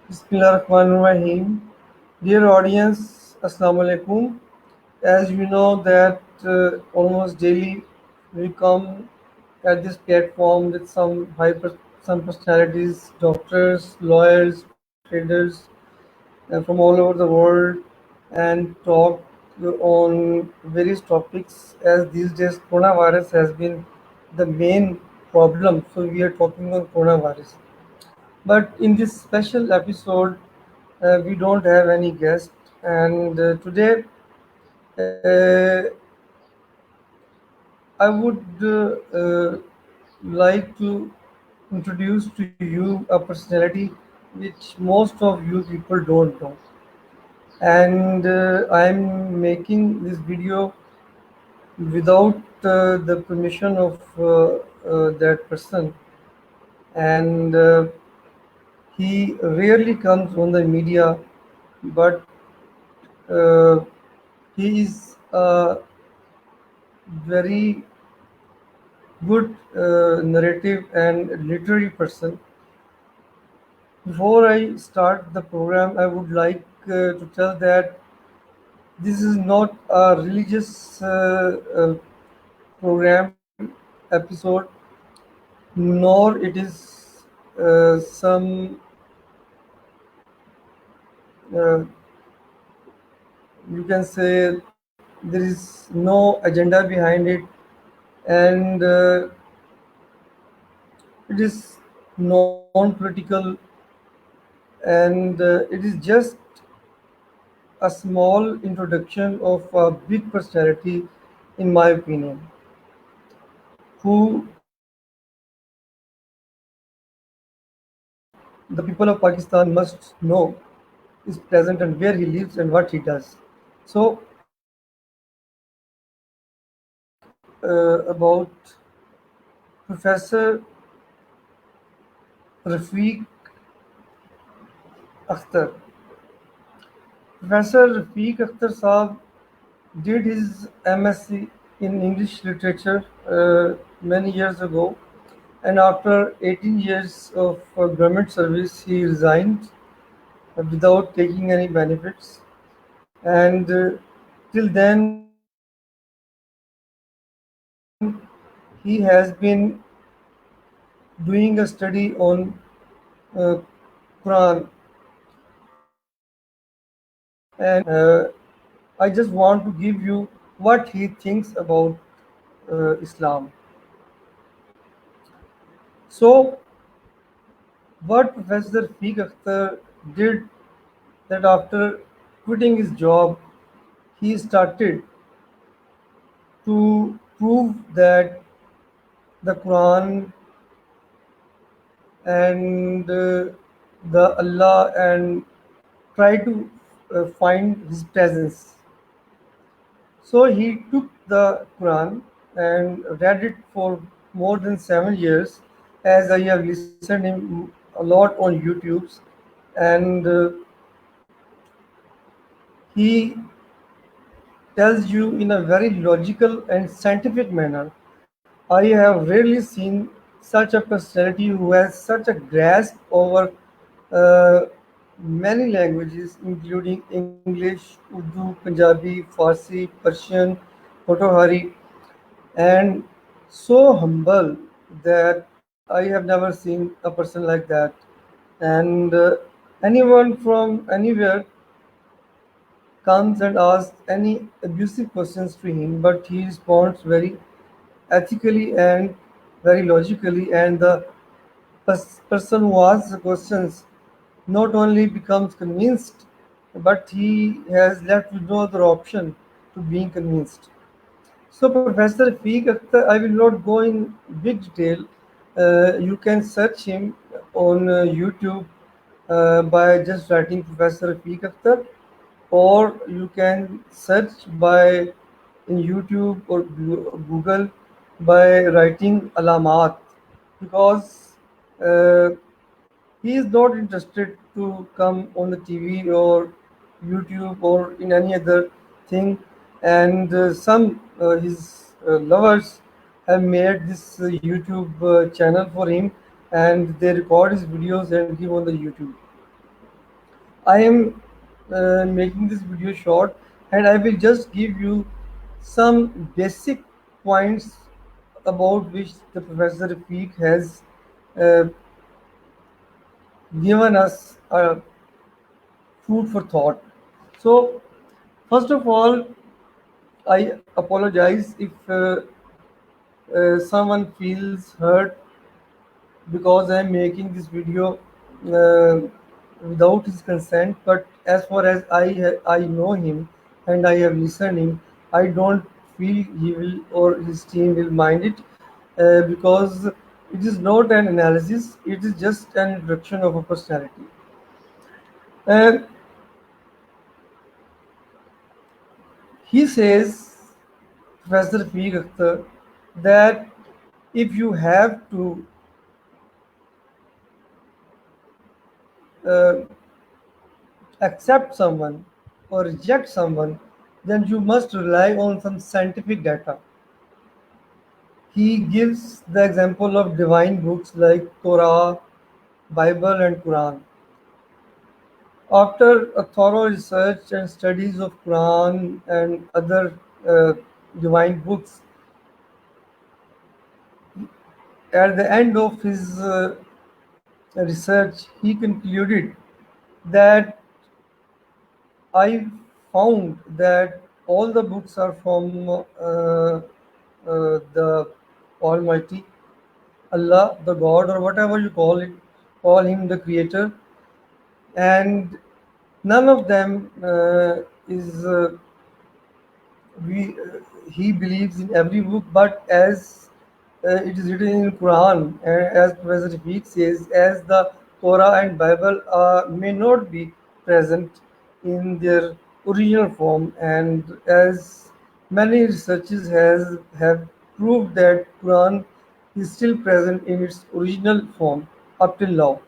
Bismillahirrahmanirrahim. Dear audience, Assalamu alaikum. As you know that almost daily we come at this platform with some personalities, doctors, lawyers, traders from all over the world and talk on various topics as these days coronavirus has been the main problem. So we are talking on coronavirus. But in this special episode, we don't have any guest, and today uh, I would like to introduce to you a personality which most of you people don't know. And I'm making this video without the permission of that person, and he rarely comes on the media, but uh, he is a very good narrative and literary person. Before I start the program, I would like to tell that this is not a religious program episode, nor it is some uh, you can say there is no agenda behind it, and it is non-political, and it is just a small introduction of a big personality, in my opinion, who the people of Pakistan must know is present and where he lives and what he does. So I would like to speak about Professor Rafique Akhter. Professor Rafique Akhter Saab did his MSc in English literature many years ago, and after 18 years of government service, he resigned without taking any benefits. And till then, he has been doing a study on uh, Quran, and I just want to give you what he thinks about Islam. So, what Professor Fiq Akhtar did that after quitting his job, he started to prove that the Quran and the Allah and try to find his presence. So he took the Quran and read it for more than 7 years, as I have listened him a lot on YouTube's, and he tells you in a very logical and scientific manner. I have rarely seen such a personality who has such a grasp over uh, many languages, including English, Urdu, Punjabi, Farsi, Persian, Potawari, and so humble that I have never seen a person like that. And anyone from anywhere comes and asks any abusive questions to him, but he responds very ethically and very logically, and the person who asks the questions not only becomes convinced, but he has left with no other option to being convinced. So, Professor Feek Akhtar, I will not go in big detail. You can search him on YouTube by just writing Professor Feek Akhtar, or you can search by in YouTube or Google by writing Alamat, because uh, he is not interested to come on the TV or YouTube or in any other thing. And some his lovers have made this YouTube channel for him, and they record his videos and give on the YouTube. I am making this video short, and I will just give you some basic points about which the Professor Rafique has uh, given us food for thought. So, first of all, I apologize if someone feels hurt because I am making this video uh, without his consent. But as far as I know him and I have listened him, I don't feel he will or his team will mind it because it is not an analysis. It is just an introduction of a personality. Uh, he says, Professor Rafique Akhter, that if you have to uh, accept someone or reject someone, then you must rely on some scientific data. He gives the example of divine books like Torah, Bible, and Quran. After a thorough research and studies of Quran and other uh, divine books, at the end of his research, he concluded that I found that all the books are from the Almighty, Allah, the God, or whatever you call it, call him the Creator, and none of them is we he believes in every book, but as it is written in Quran, and as Professor Rafiq says, as the Torah and Bible may not be present in their original form, and as many researchers has have proved that Quran is still present in its original form up till now.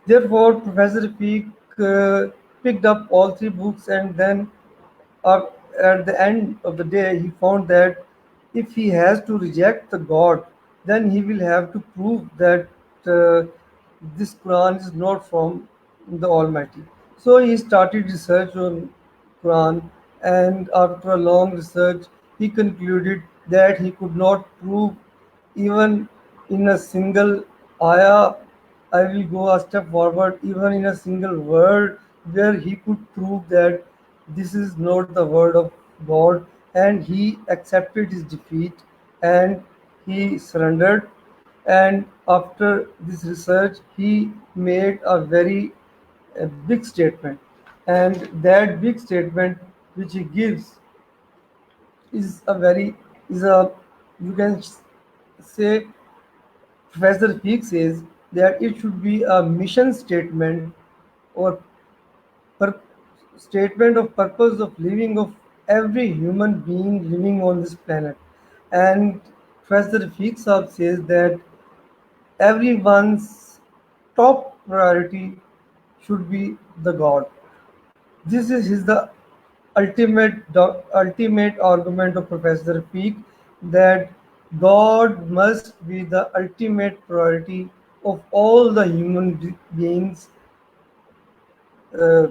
Therefore, Professor Rafiq picked up all three books, and then uh, at the end of the day, he found that if he has to reject the God, then he will have to prove that uh, this Quran is not from the Almighty. So he started research on Quran, and after a long research, he concluded that he could not prove even in a single ayah. I will go a step forward, even in a single word where he could prove that this is not the word of God, and he accepted his defeat and he surrendered. And after this research, he made a very big statement, and that big statement which he gives is a very is a you can say Professor Peake says that it should be a mission statement or per- statement of purpose of living of every human being living on this planet. And Professor Rafiq Saab says that everyone's top priority should be the God. This is his the ultimate argument of Professor Peake that God must be the ultimate priority of all the human beings, uh,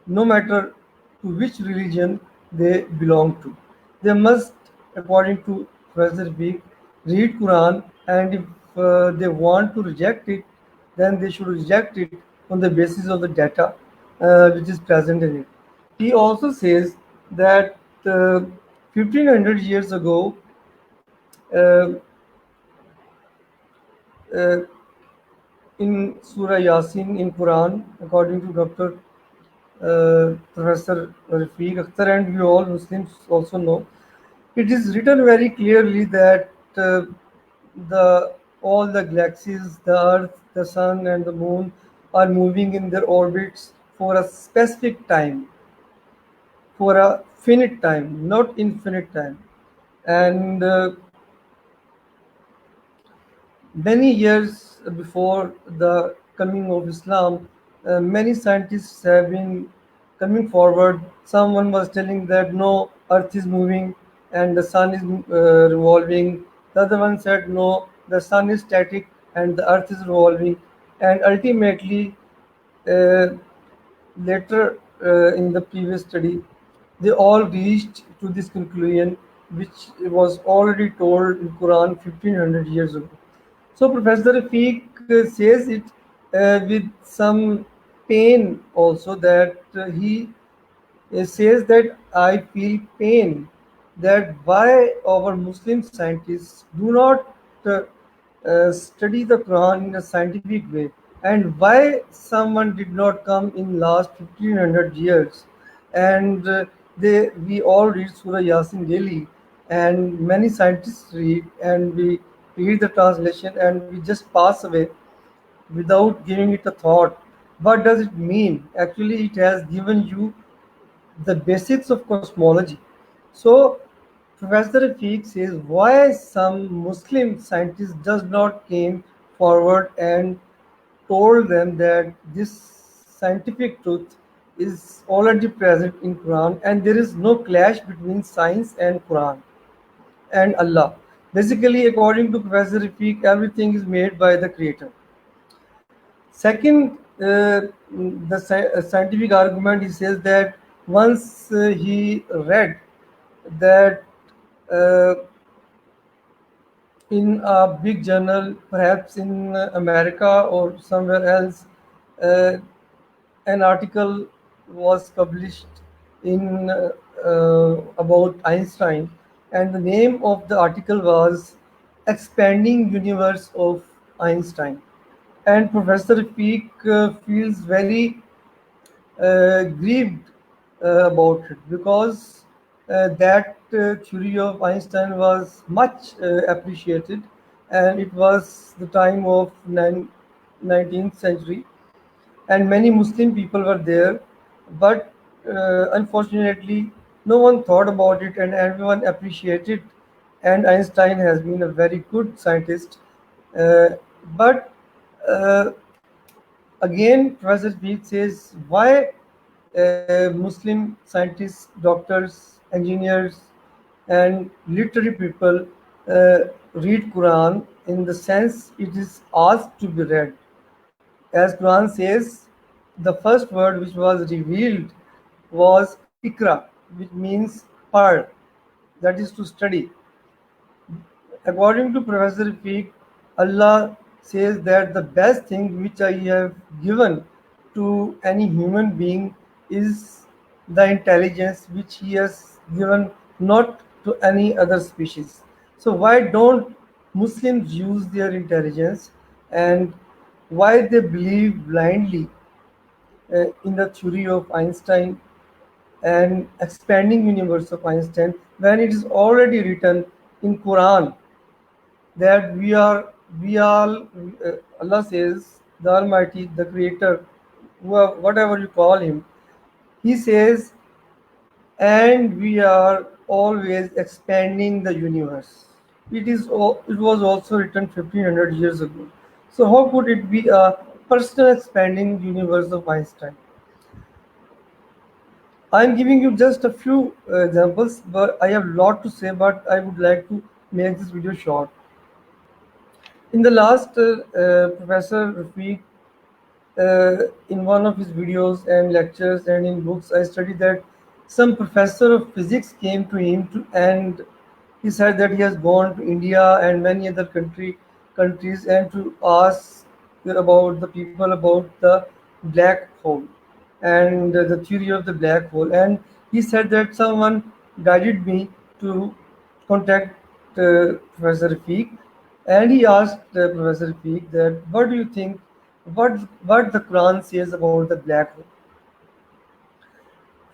no matter to which religion they belong to. They must, according to Professor Peake, read Quran, and if they want to reject it, then they should reject it on the basis of the data which is present in it. He also says that 1500 years ago, uh, uh, in Surah Yasin in Quran, according to Dr. Professor Rafiq Akhtar, and we all Muslims also know, it is written very clearly that the all the galaxies, the Earth, the Sun, and the Moon are moving in their orbits for a specific time, for a finite time, not infinite time. And many years before the coming of Islam, many scientists have been coming forward. Someone was telling that no, Earth is moving and the sun is revolving. The other one said no, the sun is static and the Earth is revolving. And ultimately, uh, later in the previous study, they all reached to this conclusion, which was already told in Quran 1500 years ago. So Professor Rafique says it with some pain also that he says that I feel pain that why our Muslim scientists do not study the Quran in a scientific way, and why someone did not come in last 1500 years, and they we all read Surah Yasin daily, and many scientists read, and we read the translation, and we just pass away without giving it a thought. What does it mean? Actually, it has given you the basics of cosmology. So Professor Rafiq says why some Muslim scientists does not came forward and told them that this scientific truth is already present in Quran and there is no clash between science and Quran and Allah. Basically, according to Professor Rafiq, everything is made by the Creator. Second, the scientific argument he says that once he read that uh, in a big journal, perhaps in America or somewhere else, uh, an article was published in about Einstein, and the name of the article was "Expanding Universe of Einstein." And Professor Peak feels very grieved about it because that theory of Einstein was much appreciated, and it was the time of 19th century, and many Muslim people were there, but unfortunately, no one thought about it, and everyone appreciated. And Einstein has been a very good scientist, uh, but uh, again, Professor Peak says why Muslim scientists, doctors, engineers, and literary people uh, read Quran in the sense it is asked to be read. As Quran says, the first word which was revealed was Ikra, which means pearl, that is to study. According to Professor Rafiq, Allah says that the best thing which I have given to any human being is the intelligence which He has given not to any other species. So, why don't Muslims use their intelligence, and why they believe blindly in the theory of Einstein and expanding universe of Einstein when it is already written in Quran that we all Allah says the Almighty, the Creator, whatever you call Him, He says, and we are always expanding the universe. It was also written 1500 years ago. So how could it be a personal expanding universe of Einstein? I'm giving you just a few examples, but I have a lot to say, but I would like to make this video short. In the last, Professor Rafiq, in one of his videos and lectures and in books, I studied that some professor of physics came to him and he said that he has gone to India and many other countries and to ask about the people about the black hole and the theory of the black hole. And he said that someone guided me to contact Professor Rafiq, and he asked Professor Rafiq that what do you think, what the Quran says about the black hole?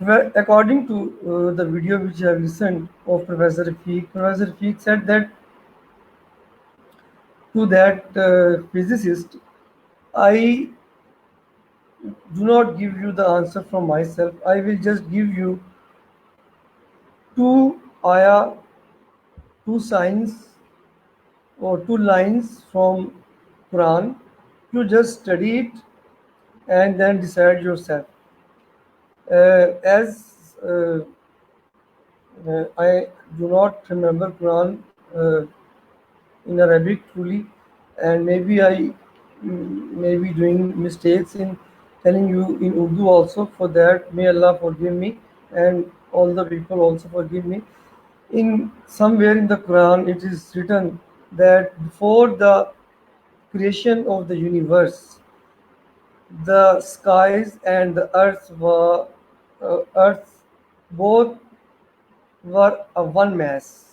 Well, according to the video which I have listened of Professor Rafiq said that to that physicist, I do not give you the answer from myself. I will just give you two ayah, two signs or two lines from Quran. You just study it and then decide yourself. As I do not remember Quran in Arabic truly, and maybe I may be doing mistakes in telling you in Urdu also. For that, may Allah forgive me and all the people also forgive me. In somewhere in the Quran, it is written that before the creation of the universe, the skies and the earth both were a one mass.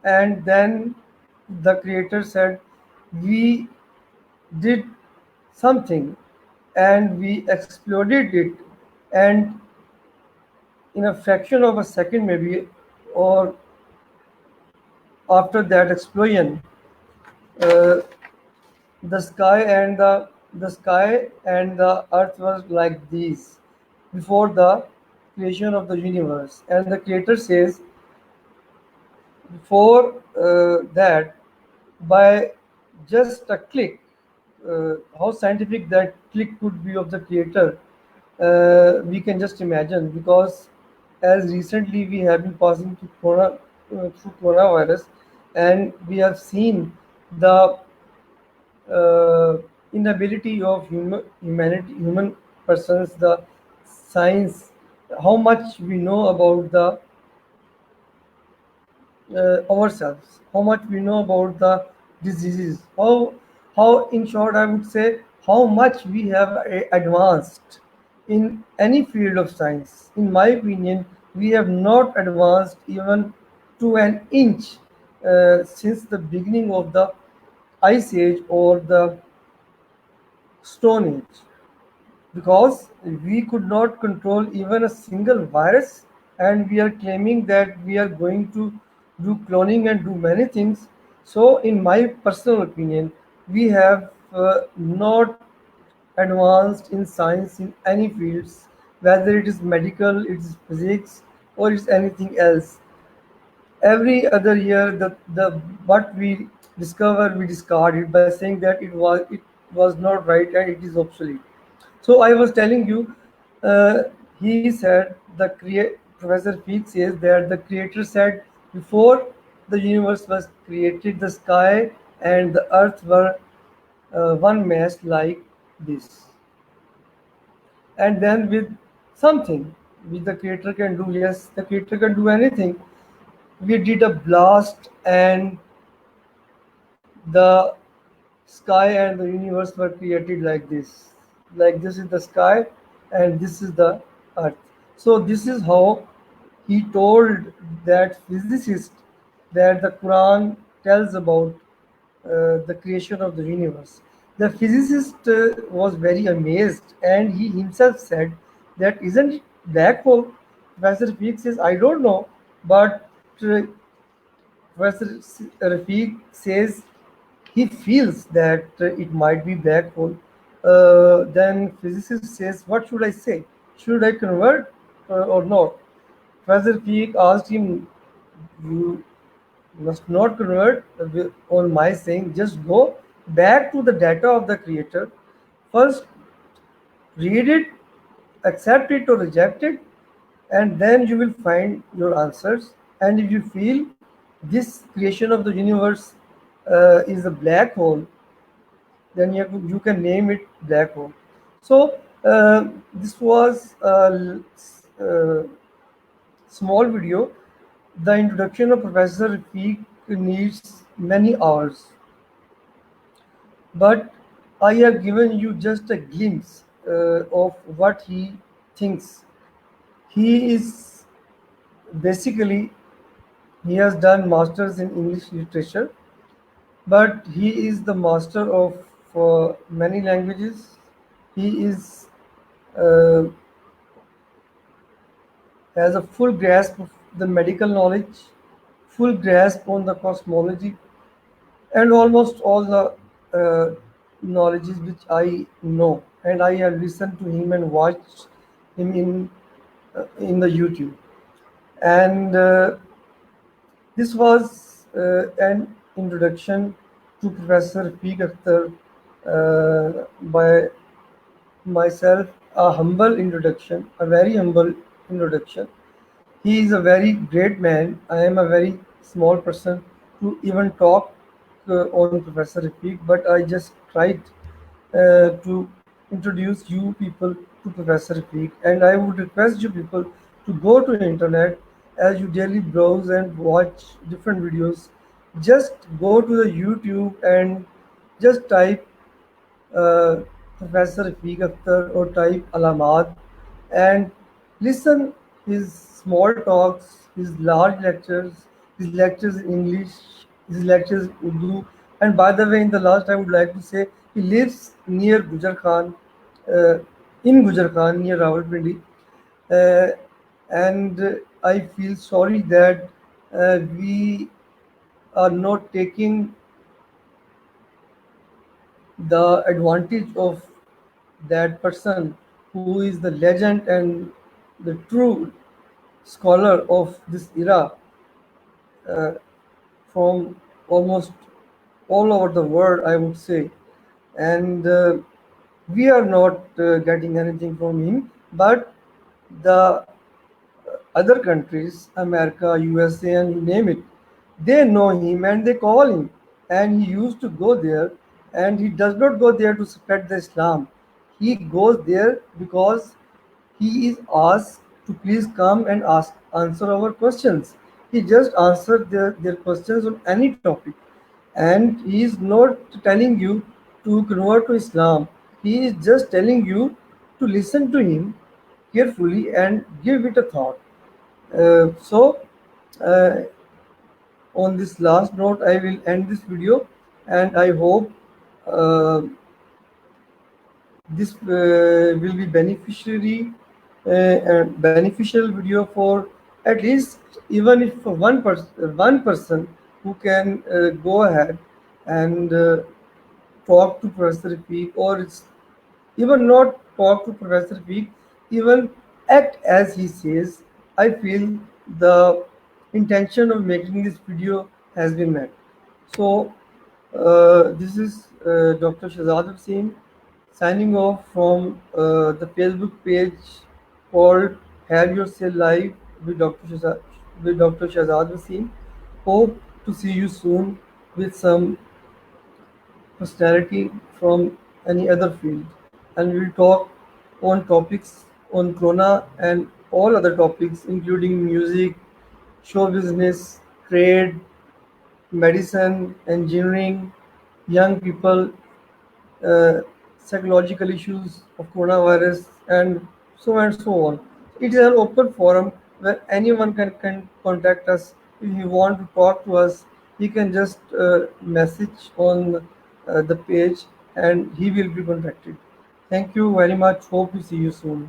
And then the creator said, we did something and we exploded it, and in a fraction of a second maybe, or after that explosion, uh, the sky and the earth was like these before the creation of the universe. And the creator says, before that, by just a click, how scientific that click could be of the creator, we can just imagine. Because as recently we have been passing through coronavirus, and we have seen the uh, inability of human persons, the science, how much we know about the ourselves, how much we know about the diseases, how in short I would say how much we have advanced in any field of science. In my opinion, we have not advanced even to an inch since the beginning of the ice age or the stone age, because we could not control even a single virus, and we are claiming that we are going to do cloning and do many things. So in my personal opinion, we have not advanced in science in any fields, whether it is medical, it is physics, or it's anything else. Every other year, the what we discover, we discard it by saying that it was not right and it is obsolete. So I was telling you, uh, he said Professor Feek says that the creator said before the universe was created, the sky and the earth were one mass like this. And then with something, which the creator can do, yes, the creator can do anything. We did a blast, and the sky and the universe were created like this. Like this is the sky and this is the earth. So this is how he told that physicist that the Quran tells about the creation of the universe. The physicist was very amazed, and he himself said that isn't it black hole? Professor Peake says, I don't know, but uh, Professor Rafique says he feels that it might be black hole. Then physicist says, "What should I say? Should I convert or not?" Professor Rafique asked him, "You must not convert on my saying. Just go back to the data of the creator. First, read it, accept it or reject it, and then you will find your answers. And if you feel this creation of the universe is a black hole, then you can name it black hole." So this was a small video. The introduction of Professor Rafiq needs many hours, but I have given you just a glimpse of what he thinks. He is basically, he has done masters in English literature, but he is the master of many languages. He is uh, has a full grasp of the medical knowledge, full grasp on the cosmology, and almost all the knowledges which I know. And I have listened to him and watched him in the YouTube. And this was an introduction to Professor Rafique Akhter by myself, a humble introduction, a very humble introduction. He is a very great man. I am a very small person to even talk on Professor Rafique, but I just tried to. introduce you people to Professor Rafique, and I would request you people to go to internet as you daily browse and watch different videos. Just go to the YouTube and just type uh, Professor Rafique Akhter or type Alamad and listen his small talks, his large lectures, his lectures in English, his lectures in Urdu. And by the way, in the last, I would like to say he lives near Gujar Khan, uh, in Gujar Khan near Rawalpindi. Uh, and I feel sorry that we are not taking the advantage of that person who is the legend and the true scholar of this era uh, from almost all over the world, I would say. And we are not getting anything from him, but the other countries, America, USA, and you name it, they know him and they call him. And he used to go there, and he does not go there to spread the Islam. He goes there because he is asked to please come and answer our questions. He just answered their questions on any topic. And he is not telling you to convert to Islam. He is just telling you to listen to him carefully and give it a thought. So, uh, on this last note, I will end this video, and I hope uh, this will be beneficial video for at least even if for one person who can go ahead and talk to Professor Rafiq, or it's even not talk to Professor Rafiq, even act as he says. I feel the intention of making this video has been met. So, this is Dr. Shazad Hussain signing off from the Facebook page called Have Your Say Live with Dr. Shazad Hussain. Hope to see you soon with some personality from any other field, and we'll talk on topics on Corona and all other topics, including music, show business, trade, medicine, engineering, young people, uh, psychological issues of coronavirus, and so on. It is an open forum where anyone can contact us. If you want to talk to us, he can just message on the page and he will be contacted. Thank you very much. Hope to see you soon.